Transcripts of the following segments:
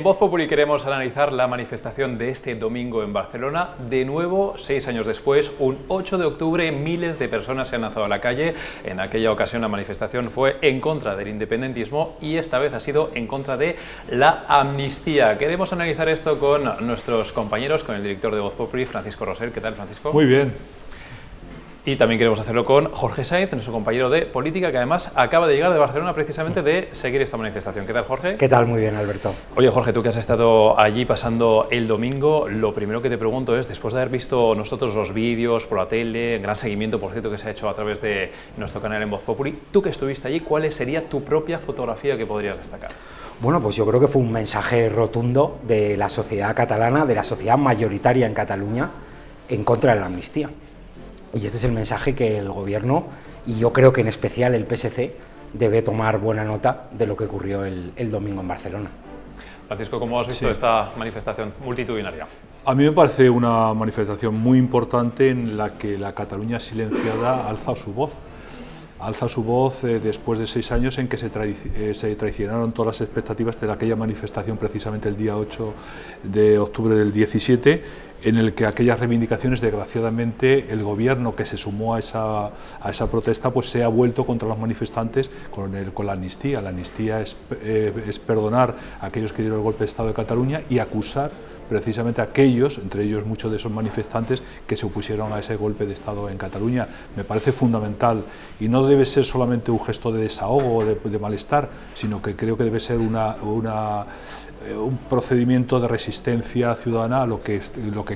En Voz Populi queremos analizar la manifestación de este domingo en Barcelona. De nuevo, 6 años después, un 8 de octubre, miles de personas se han lanzado a la calle. En aquella ocasión la manifestación fue en contra del independentismo y esta vez ha sido en contra de la amnistía. Queremos analizar esto con nuestros compañeros, con el director de Voz Populi, Francisco Rosell. ¿Qué tal, Francisco? Muy bien. Y también queremos hacerlo con Jorge Sainz, nuestro compañero de política, que además acaba de llegar de Barcelona precisamente de seguir esta manifestación. ¿Qué tal, Jorge? ¿Qué tal? Muy bien, Alberto. Oye, Jorge, tú que has estado allí pasando el domingo, lo primero que te pregunto es, después de haber visto nosotros los vídeos por la tele, gran seguimiento, por cierto, que se ha hecho a través de nuestro canal en Voz Populi, tú que estuviste allí, ¿cuál sería tu propia fotografía que podrías destacar? Bueno, pues yo creo que fue un mensaje rotundo de la sociedad catalana, de la sociedad mayoritaria en Cataluña, en contra de la amnistía. Y este es el mensaje que el Gobierno, y yo creo que en especial el PSC, debe tomar buena nota de lo que ocurrió el domingo en Barcelona. Francisco, ¿cómo has visto esta manifestación multitudinaria? A mí me parece una manifestación muy importante en la que la Cataluña silenciada alza su voz. Alza su voz después de 6 años en que se traicionaron todas las expectativas de aquella manifestación precisamente el día 8 de octubre del 17, en el que aquellas reivindicaciones, desgraciadamente, el gobierno que se sumó a esa protesta pues se ha vuelto contra los manifestantes con la amnistía. La amnistía es perdonar a aquellos que dieron el golpe de Estado de Cataluña y acusar precisamente a aquellos, entre ellos muchos de esos manifestantes, que se opusieron a ese golpe de Estado en Cataluña. Me parece fundamental y no debe ser solamente un gesto de desahogo o de malestar, sino que creo que debe ser un procedimiento de resistencia ciudadana a lo que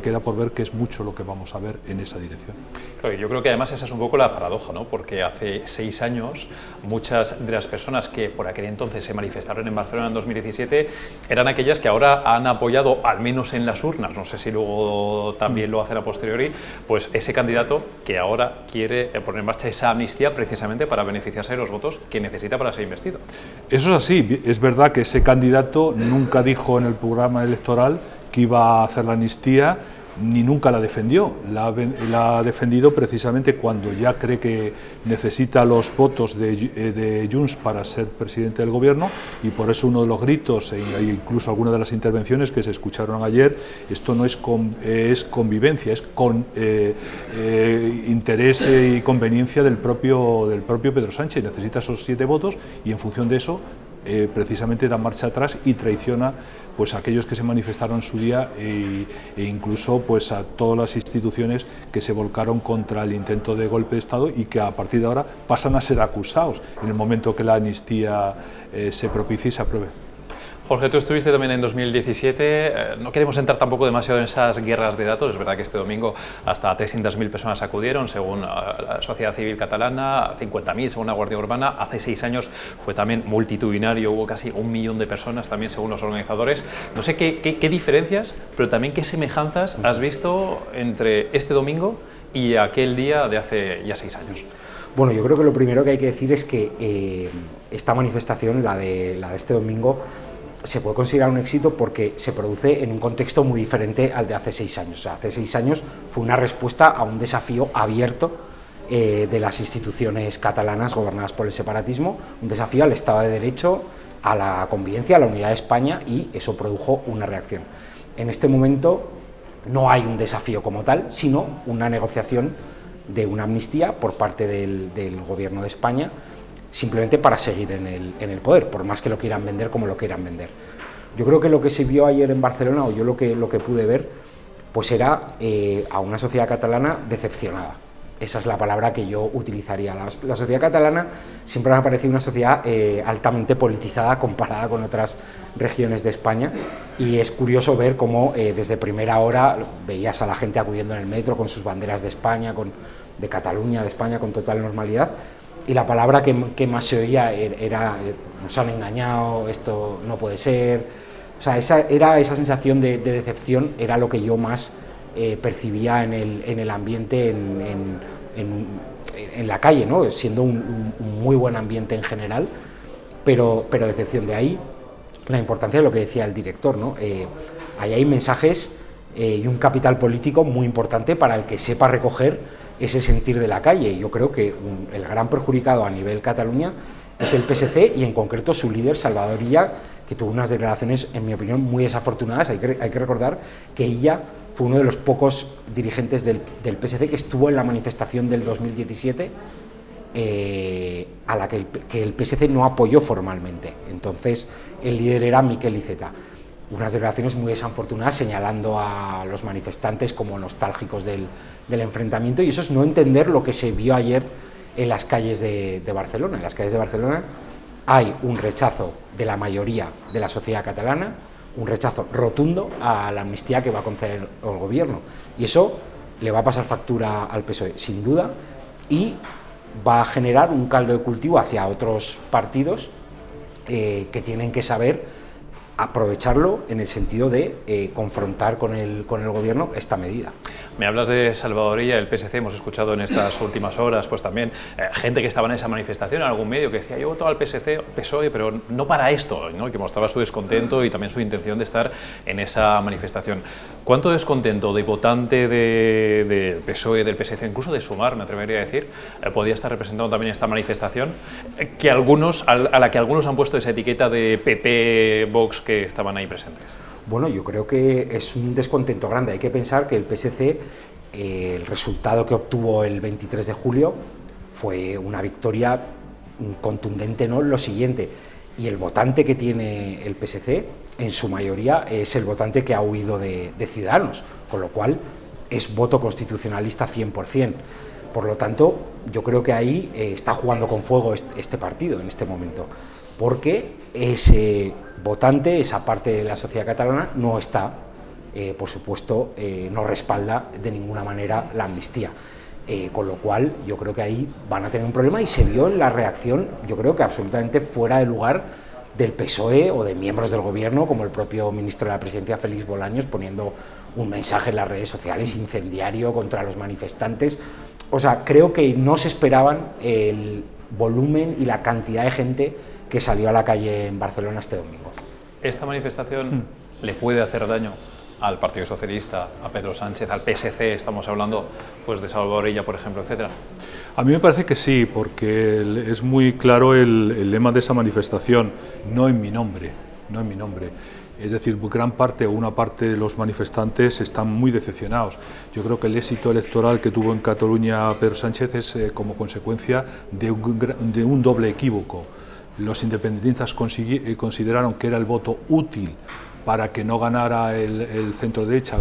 queda por ver, que es mucho lo que vamos a ver en esa dirección. Claro, yo creo que además esa es un poco la paradoja, ¿no? Porque hace 6 años muchas de las personas que por aquel entonces se manifestaron en Barcelona en 2017 eran aquellas que ahora han apoyado, al menos en las urnas, no sé si luego también lo hacen a posteriori, pues ese candidato que ahora quiere poner en marcha esa amnistía precisamente para beneficiarse de los votos que necesita para ser investido. Eso es así, es verdad que ese candidato nunca dijo en el programa electoral que iba a hacer la amnistía, ni nunca la defendió. La ha defendido precisamente cuando ya cree que necesita los votos de Junts para ser presidente del gobierno, y por eso uno de los gritos e incluso algunas de las intervenciones que se escucharon ayer, esto no es convivencia, es con interés y conveniencia del propio Pedro Sánchez. Necesita esos 7 votos y en función de eso precisamente da marcha atrás y traiciona pues a aquellos que se manifestaron en su día e incluso pues a todas las instituciones que se volcaron contra el intento de golpe de Estado y que a partir de ahora pasan a ser acusados en el momento que la amnistía se propicie y se apruebe. Jorge, tú estuviste también en 2017, no queremos entrar tampoco demasiado en esas guerras de datos, es verdad que este domingo hasta 300.000 personas acudieron según la sociedad civil catalana, 50.000 según la Guardia Urbana, hace 6 años fue también multitudinario, hubo casi 1 millón de personas también según los organizadores. No sé qué diferencias, pero también qué semejanzas has visto entre este domingo y aquel día de hace ya 6 años. Bueno, yo creo que lo primero que hay que decir es que esta manifestación, la de este domingo, se puede considerar un éxito porque se produce en un contexto muy diferente al de hace 6 años. O sea, hace 6 años fue una respuesta a un desafío abierto de las instituciones catalanas gobernadas por el separatismo, un desafío al Estado de Derecho, a la convivencia, a la unidad de España, y eso produjo una reacción. En este momento no hay un desafío como tal, sino una negociación de una amnistía por parte del Gobierno de España, simplemente para seguir en el poder, por más que lo quieran vender como lo quieran vender. Yo creo que lo que se vio ayer en Barcelona, o yo lo que pude ver, pues era a una sociedad catalana decepcionada. Esa es la palabra que yo utilizaría. La sociedad catalana siempre me ha parecido una sociedad altamente politizada comparada con otras regiones de España, y es curioso ver cómo desde primera hora veías a la gente acudiendo en el metro con sus banderas de España, de Cataluña, de España, con total normalidad. Y la palabra que más se oía era nos han engañado, esto no puede ser. O sea, esa sensación de decepción era lo que yo más percibía en el ambiente, en la calle, ¿no? Siendo un muy buen ambiente en general, pero decepción. De ahí la importancia de lo que decía el director, ¿no? Ahí hay mensajes y un capital político muy importante para el que sepa recoger ese sentir de la calle. Yo creo que el gran perjudicado a nivel Cataluña es el PSC y en concreto su líder Salvador Illa, que tuvo unas declaraciones, en mi opinión, muy desafortunadas. Hay que recordar que ella fue uno de los pocos dirigentes del PSC que estuvo en la manifestación del 2017, a la que el PSC no apoyó formalmente. Entonces, el líder era Miquel Iceta. Unas declaraciones muy desafortunadas, señalando a los manifestantes como nostálgicos del enfrentamiento, y eso es no entender lo que se vio ayer en las calles de Barcelona. En las calles de Barcelona hay un rechazo de la mayoría de la sociedad catalana, un rechazo rotundo a la amnistía que va a conceder el gobierno, y eso le va a pasar factura al PSOE, sin duda, y va a generar un caldo de cultivo hacia otros partidos que tienen que saber aprovecharlo en el sentido de confrontar con el gobierno esta medida. Me hablas de Salvador Illa, el PSC, hemos escuchado en estas últimas horas pues también gente que estaba en esa manifestación, en algún medio que decía yo voto al PSOE, pero no para esto, ¿no? Que mostraba su descontento y también su intención de estar en esa manifestación. ¿Cuánto descontento de votante del PSOE, del PSC, incluso de Sumar, me atrevería a decir, podía estar representando también esta manifestación que a la que algunos han puesto esa etiqueta de PP, Vox, que estaban ahí presentes? Bueno, yo creo que es un descontento grande. Hay que pensar que el PSC, el resultado que obtuvo el 23 de julio fue una victoria contundente, ¿no? Lo siguiente, y el votante que tiene el PSC, en su mayoría, es el votante que ha huido de Ciudadanos, con lo cual es voto constitucionalista 100%. Por lo tanto, yo creo que ahí está jugando con fuego este partido en este momento, porque ese votante, esa parte de la sociedad catalana, no está, por supuesto, no respalda de ninguna manera la amnistía. Con lo cual, yo creo que ahí van a tener un problema, y se vio en la reacción, yo creo que absolutamente fuera de lugar, del PSOE o de miembros del gobierno, como el propio ministro de la Presidencia, Félix Bolaños, poniendo un mensaje en las redes sociales incendiario contra los manifestantes. O sea, creo que no se esperaban el volumen y la cantidad de gente que salió a la calle en Barcelona este domingo. ¿Esta manifestación le puede hacer daño al Partido Socialista, a Pedro Sánchez, al PSC? Estamos hablando pues de Salvador Illa, por ejemplo, etcétera. A mí me parece que sí, porque es muy claro el lema de esa manifestación: no en mi nombre, no en mi nombre. Es decir, gran parte o una parte de los manifestantes están muy decepcionados. Yo creo que el éxito electoral que tuvo en Cataluña Pedro Sánchez es como consecuencia de un doble equívoco. Los independentistas consideraron que era el voto útil para que no ganara el centro-derecha,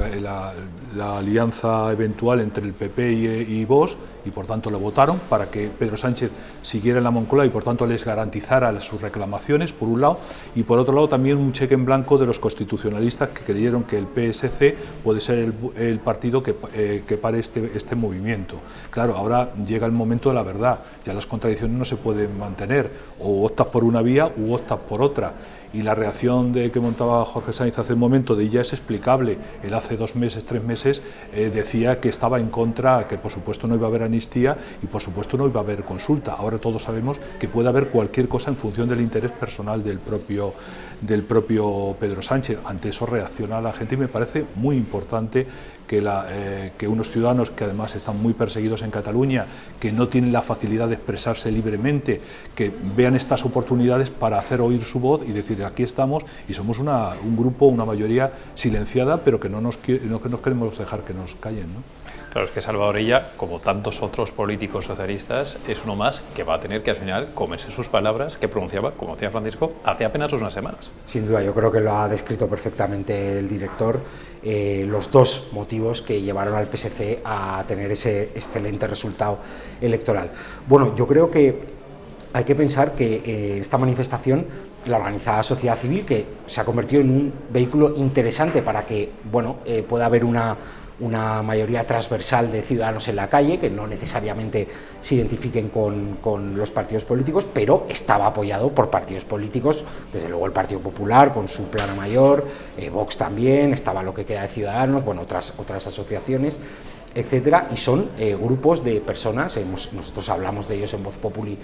la alianza eventual entre el PP y Vox, y por tanto lo votaron para que Pedro Sánchez siguiera en la Moncloa y por tanto les garantizara sus reclamaciones, por un lado, y por otro lado también un cheque en blanco de los constitucionalistas que creyeron que el PSC puede ser el partido que pare este movimiento. Claro, ahora llega el momento de la verdad, ya las contradicciones no se pueden mantener, o optas por una vía u optas por otra. Y la reacción que montaba Jorge Sáenz hace un momento de ella es explicable. Él hace 2 meses, 3 meses decía que estaba en contra, que por supuesto no iba a haber amnistía y por supuesto no iba a haber consulta. Ahora todos sabemos que puede haber cualquier cosa en función del interés personal del propio Pedro Sánchez. Ante eso reacciona la gente, y me parece muy importante que unos ciudadanos que además están muy perseguidos en Cataluña, que no tienen la facilidad de expresarse libremente, que vean estas oportunidades para hacer oír su voz y decir aquí estamos y somos un grupo, una mayoría silenciada, pero que no nos queremos dejar que nos callen, ¿no? Claro, es que Salvador Illa, como tantos otros políticos socialistas, es uno más que va a tener que al final comerse sus palabras que pronunciaba, como decía Francisco, hace apenas unas semanas. Sin duda, yo creo que lo ha descrito perfectamente el director, los dos motivos que llevaron al PSC a tener ese excelente resultado electoral. Bueno, yo creo que hay que pensar que esta manifestación, la organizada sociedad civil, que se ha convertido en un vehículo interesante para que pueda haber una mayoría transversal de ciudadanos en la calle, que no necesariamente se identifiquen con los partidos políticos, pero estaba apoyado por partidos políticos, desde luego el Partido Popular con su Plana Mayor, Vox también, estaba lo que queda de Ciudadanos, bueno, otras asociaciones, etcétera, y son grupos de personas, nosotros hablamos de ellos en Voz Populi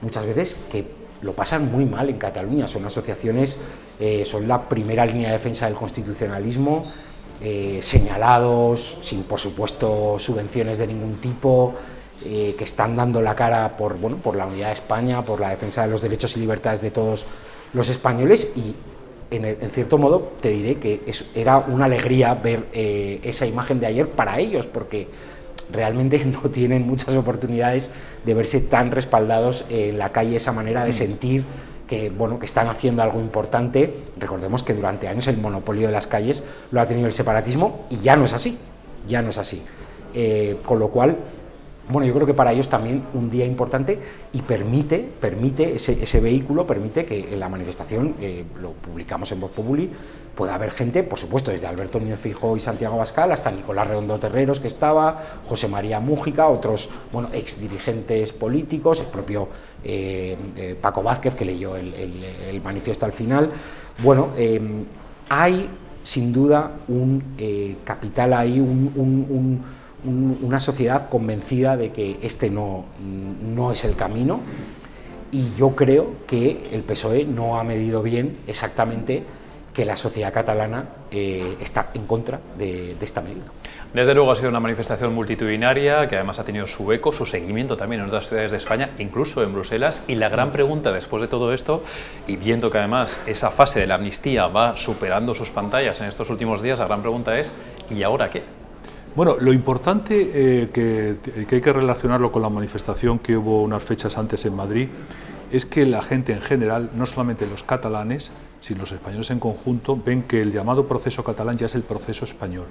muchas veces, que lo pasan muy mal en Cataluña. Son asociaciones, son la primera línea de defensa del constitucionalismo, señalados, sin por supuesto subvenciones de ningún tipo, que están dando la cara por la unidad de España, por la defensa de los derechos y libertades de todos los españoles, y en cierto modo te diré que era una alegría ver esa imagen de ayer para ellos, porque realmente no tienen muchas oportunidades de verse tan respaldados en la calle, esa manera de sentir que, bueno, que están haciendo algo importante. Recordemos que durante años el monopolio de las calles lo ha tenido el separatismo y ya no es así, con lo cual, bueno, yo creo que para ellos también un día importante, y permite ese vehículo, permite que en la manifestación, lo publicamos en Voz Populi, pueda haber gente, por supuesto, desde Alberto Núñez Feijóo y Santiago Abascal hasta Nicolás Redondo Terreros, que estaba, José María Mújica, otros, bueno, exdirigentes políticos, el propio Paco Vázquez, que leyó el manifiesto al final. Bueno, hay sin duda un capital ahí, una sociedad convencida de que este no es el camino, y yo creo que el PSOE no ha medido bien exactamente que la sociedad catalana está en contra de esta medida. Desde luego ha sido una manifestación multitudinaria que además ha tenido su eco, su seguimiento también en otras ciudades de España, incluso en Bruselas, y la gran pregunta después de todo esto, y viendo que además esa fase de la amnistía va superando sus pantallas en estos últimos días, la gran pregunta es ¿y ahora qué? Bueno, lo importante que hay que relacionarlo con la manifestación que hubo unas fechas antes en Madrid es que la gente en general, no solamente los catalanes, sino los españoles en conjunto, ven que el llamado proceso catalán ya es el proceso español.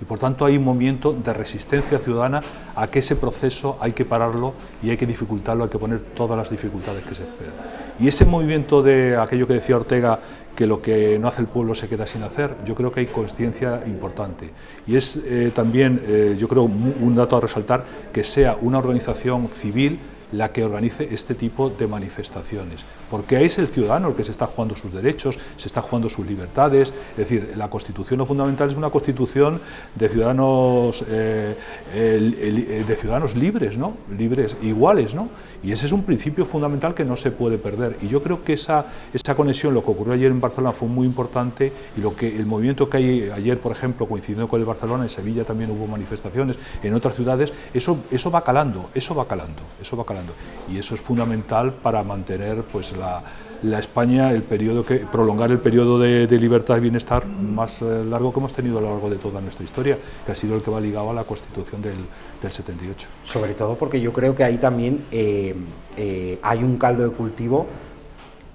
Y por tanto hay un movimiento de resistencia ciudadana a que ese proceso hay que pararlo y hay que dificultarlo, hay que poner todas las dificultades que se esperan. Y ese movimiento de aquello que decía Ortega, que lo que no hace el pueblo se queda sin hacer, yo creo que hay consciencia importante. Y es también, yo creo, un dato a resaltar, que sea una organización civil la que organice este tipo de manifestaciones, porque ahí es el ciudadano el que se está jugando sus derechos, se está jugando sus libertades. Es decir, la Constitución fundamental es una Constitución de ciudadanos libres, ¿no? Libres, iguales, ¿no? Y ese es un principio fundamental que no se puede perder. Y yo creo que esa conexión, lo que ocurrió ayer en Barcelona, fue muy importante, y el movimiento que hay ayer, por ejemplo, coincidiendo con el Barcelona, en Sevilla también hubo manifestaciones, en otras ciudades, eso va calando. Y eso es fundamental para mantener, pues, la España, prolongar el periodo de libertad y bienestar más largo que hemos tenido a lo largo de toda nuestra historia, que ha sido el que va ligado a la Constitución del 78. Sobre todo porque yo creo que ahí también hay un caldo de cultivo,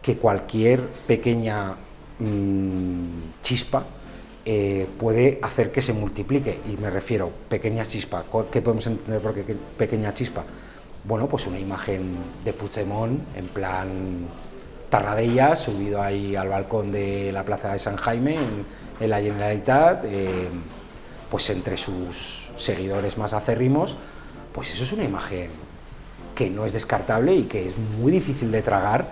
que cualquier pequeña chispa puede hacer que se multiplique, y me refiero pequeña chispa. ¿Qué podemos entender por qué pequeña chispa? Bueno, pues una imagen de Puigdemont en plan Tarradella, subido ahí al balcón de la plaza de San Jaime en la Generalitat, pues entre sus seguidores más acérrimos. Pues eso es una imagen que no es descartable y que es muy difícil de tragar,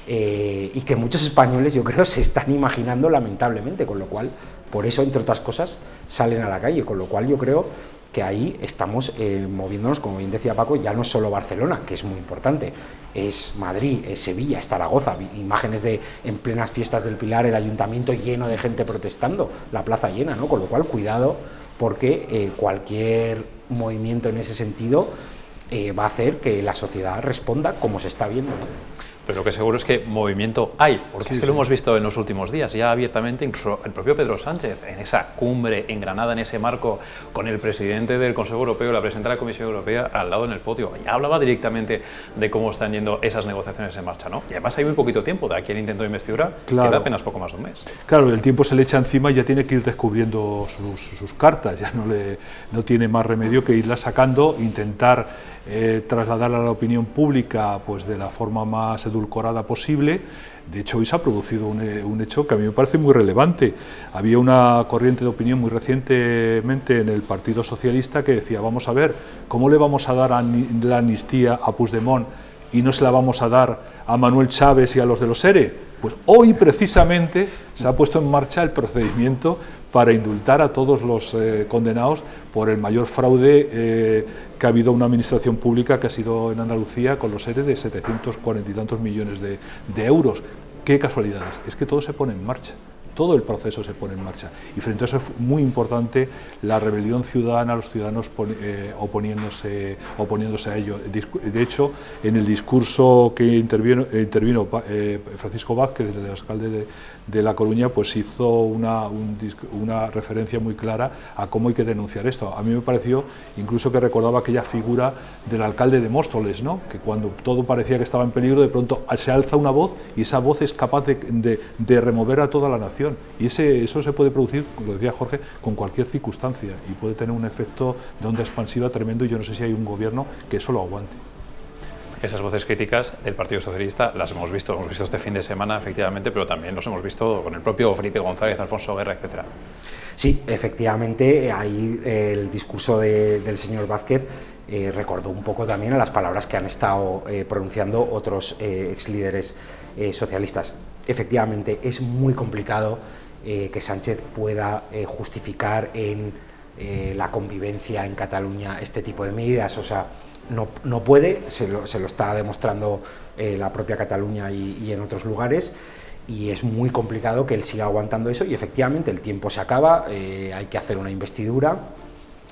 y que muchos españoles, yo creo, se están imaginando lamentablemente, con lo cual, por eso, entre otras cosas, salen a la calle, con lo cual yo creo que ahí estamos moviéndonos, como bien decía Paco, ya no es solo Barcelona, que es muy importante, es Madrid, es Sevilla, es Zaragoza, imágenes en plenas fiestas del Pilar, el ayuntamiento lleno de gente protestando, la plaza llena, ¿no? Con lo cual, cuidado, porque cualquier movimiento en ese sentido va a hacer que la sociedad responda como se está viendo. Pero lo que seguro es que movimiento hay, porque sí, es que lo hemos visto en los últimos días, ya abiertamente, incluso el propio Pedro Sánchez, en esa cumbre en Granada, en ese marco, con el presidente del Consejo Europeo, la presidenta de la Comisión Europea, al lado en el podio, ya hablaba directamente de cómo están yendo esas negociaciones en marcha, ¿no? Y además hay muy poquito tiempo de aquí al intento de investidura, claro, queda apenas poco más de un mes. Claro, el tiempo se le echa encima y ya tiene que ir descubriendo sus cartas, ya no tiene más remedio que irlas sacando, intentar trasladar a la opinión pública, pues, de la forma más edulcorada posible. De hecho, hoy se ha producido un hecho que a mí me parece muy relevante. Había una corriente de opinión muy recientemente en el Partido Socialista que decía: vamos a ver, ¿cómo le vamos a dar la amnistía a Puigdemont y no se la vamos a dar a Manuel Chávez y a los de los ERE? Pues hoy precisamente se ha puesto en marcha el procedimiento para indultar a todos los condenados por el mayor fraude que ha habido en una administración pública, que ha sido en Andalucía, con los ERE de 740 y tantos millones de euros. Qué casualidades, es que todo se pone en marcha. todo el proceso se pone en marcha. Y frente a eso es muy importante la rebelión ciudadana, los ciudadanos oponiéndose a ello. De hecho, en el discurso que intervino Francisco Vázquez, el alcalde de La Coruña, pues hizo una referencia muy clara a cómo hay que denunciar esto. A mí me pareció incluso que recordaba aquella figura del alcalde de Móstoles, ¿no? Que cuando todo parecía que estaba en peligro, de pronto se alza una voz y esa voz es capaz de remover a toda la nación. Y eso se puede producir, como decía Jorge, con cualquier circunstancia y puede tener un efecto de onda expansiva tremendo, y yo no sé si hay un gobierno que eso lo aguante. Esas voces críticas del Partido Socialista las hemos visto este fin de semana, efectivamente, pero también los hemos visto con el propio Felipe González, Alfonso Guerra, etcétera. Sí, efectivamente, ahí el discurso del señor Vázquez recordó un poco también a las palabras que han estado pronunciando otros ex líderes socialistas. Efectivamente, es muy complicado que Sánchez pueda justificar en la convivencia en Cataluña este tipo de medidas, o sea, no puede, se lo está demostrando la propia Cataluña y en otros lugares, y es muy complicado que él siga aguantando eso, y efectivamente el tiempo se acaba, hay que hacer una investidura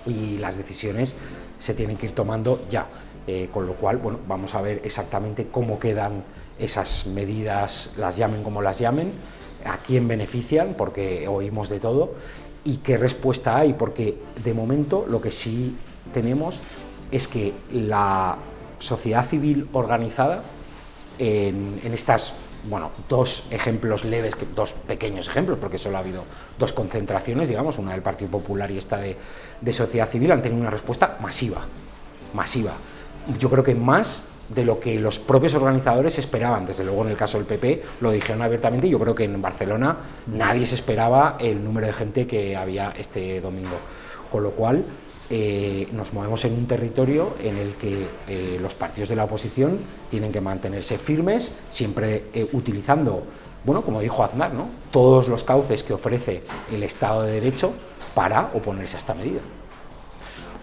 y las decisiones se tienen que ir tomando ya, con lo cual, bueno, vamos a ver exactamente cómo quedan esas medidas, las llamen como las llamen, a quién benefician, porque oímos de todo, y qué respuesta hay, porque de momento lo que sí tenemos es que la sociedad civil organizada en estas, bueno, dos ejemplos leves, dos pequeños ejemplos, porque solo ha habido dos concentraciones, digamos, una del Partido Popular y esta de sociedad civil, han tenido una respuesta masiva. Yo creo que más de lo que los propios organizadores esperaban. Desde luego, en el caso del PP lo dijeron abiertamente, y yo creo que en Barcelona nadie se esperaba el número de gente que había este domingo, con lo cual nos movemos en un territorio en el que los partidos de la oposición tienen que mantenerse firmes, siempre utilizando, bueno, como dijo Aznar, ¿no?, todos los cauces que ofrece el Estado de Derecho para oponerse a esta medida.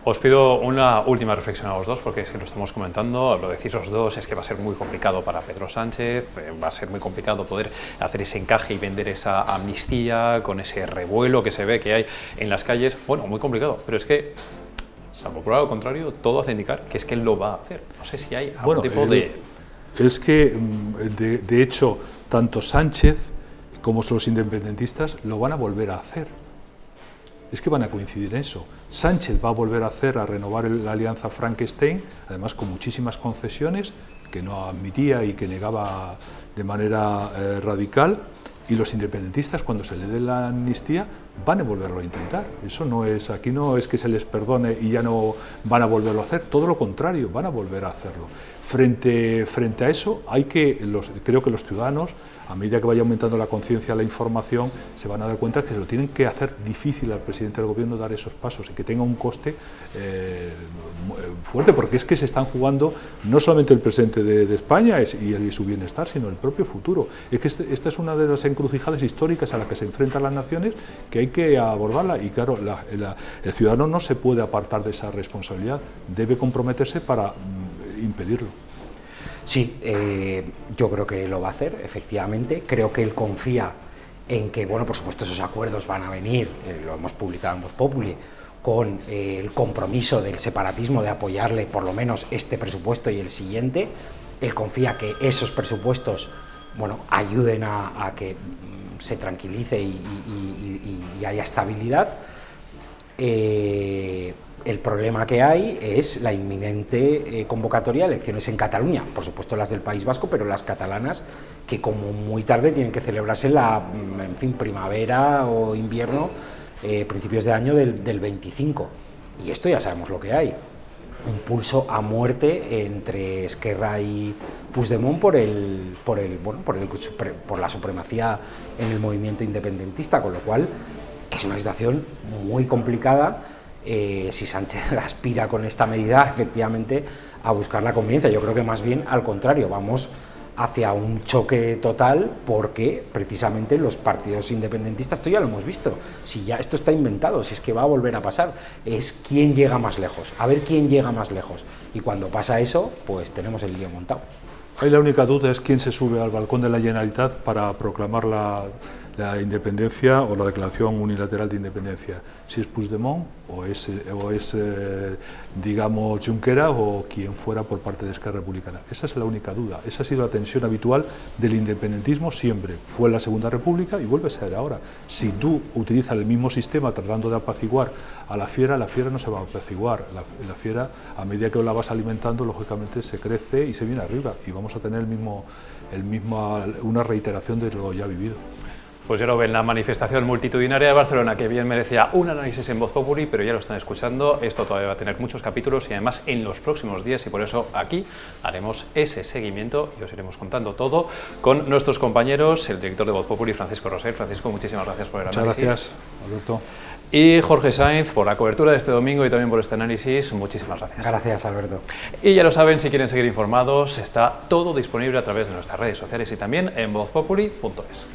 Os pido una última reflexión a los dos, porque es que lo estamos comentando, lo decís los dos, es que va a ser muy complicado para Pedro Sánchez, va a ser muy complicado poder hacer ese encaje y vender esa amnistía con ese revuelo que se ve que hay en las calles. Bueno, muy complicado, pero es que, salvo por algo contrario, todo hace indicar que es que él lo va a hacer. No sé si hay algún tipo de... Es que, de hecho, tanto Sánchez como los independentistas lo van a volver a hacer. Es que van a coincidir en eso. Sánchez va a volver a renovar la alianza Frankenstein, además con muchísimas concesiones que no admitía y que negaba de manera radical, y los independentistas, cuando se le dé la amnistía, van a volverlo a intentar. Eso no es, aquí no es que se les perdone y ya no van a volverlo a hacer, todo lo contrario, van a volver a hacerlo. Frente a eso, creo que los ciudadanos, a medida que vaya aumentando la conciencia, la información, se van a dar cuenta que se lo tienen que hacer difícil al presidente del gobierno dar esos pasos y que tenga un coste fuerte, porque es que se están jugando no solamente el presente de España y su bienestar, sino el propio futuro. Es que esta es una de las encrucijadas históricas a las que se enfrentan las naciones, que hay que abordarla, y claro, el ciudadano no se puede apartar de esa responsabilidad, debe comprometerse para impedirlo. Sí, yo creo que lo va a hacer, efectivamente. Creo que él confía en que, bueno, por supuesto, esos acuerdos van a venir, lo hemos publicado en Voz Populi, con el compromiso del separatismo de apoyarle por lo menos este presupuesto y el siguiente. Él confía que esos presupuestos, bueno, ayuden a que se tranquilice y haya estabilidad. El problema que hay es la inminente convocatoria de elecciones en Cataluña, por supuesto las del País Vasco, pero las catalanas, que como muy tarde tienen que celebrarse primavera o invierno, principios de año del 25. Y esto ya sabemos lo que hay. Un pulso a muerte entre Esquerra y Puigdemont por la supremacía en el movimiento independentista, con lo cual es una situación muy complicada. Si Sánchez aspira con esta medida efectivamente a buscar la conveniencia, yo creo que más bien al contrario, vamos hacia un choque total, porque precisamente los partidos independentistas, esto ya lo hemos visto, si ya esto está inventado, si es que va a volver a pasar, es quién llega más lejos, a ver quién llega más lejos, y cuando pasa eso, pues tenemos el lío montado. Ahí la única duda es quién se sube al balcón de la Generalitat para proclamar la la independencia o la declaración unilateral de independencia, si es Puigdemont o es digamos, Junqueras o quien fuera por parte de Esquerra Republicana. Esa es la única duda. Esa ha sido la tensión habitual del independentismo siempre. Fue en la Segunda República y vuelve a ser ahora. Si tú utilizas el mismo sistema tratando de apaciguar a la fiera no se va a apaciguar. La fiera, a medida que la vas alimentando, lógicamente se crece y se viene arriba y vamos a tener una reiteración de lo ya vivido. Pues ya lo ven, la manifestación multitudinaria de Barcelona, que bien merecía un análisis en Voz Populi, pero ya lo están escuchando, esto todavía va a tener muchos capítulos y además en los próximos días, y por eso aquí haremos ese seguimiento y os iremos contando todo con nuestros compañeros, el director de Voz Populi, Francisco Rosell. Francisco, muchísimas gracias por el análisis. Muchas gracias, Alberto. Y Jorge Sainz, por la cobertura de este domingo y también por este análisis, muchísimas gracias. Gracias, Alberto. Y ya lo saben, si quieren seguir informados, está todo disponible a través de nuestras redes sociales y también en vozpopuli.es.